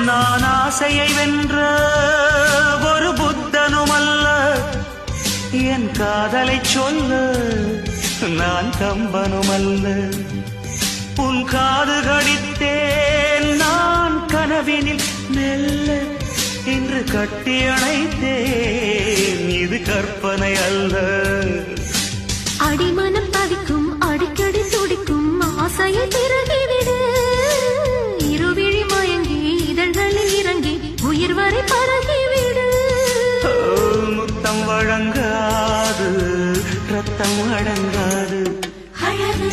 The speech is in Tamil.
நான் ஆசையை வென்ற ஒரு புத்தனுமல்ல, என் காதலை சொல்ல நான் கம்பனுமல்ல. உன் காது கடித்தேன் நான் கனவினில் மெல்ல, இன்று கட்டி அணைத்தேன் இது கற்பனை அல்ல. அடிமனம் தவிக்கும் அடிக்கடி துடிக்கும் ஆசையை திறகிவிடு, இருவிழி மயங்கி இதழ்களில் இறங்கி உயிர் வரை பரகிவிடு. முத்தம் வழங்காது ரத்தம் அடங்காது. அழகு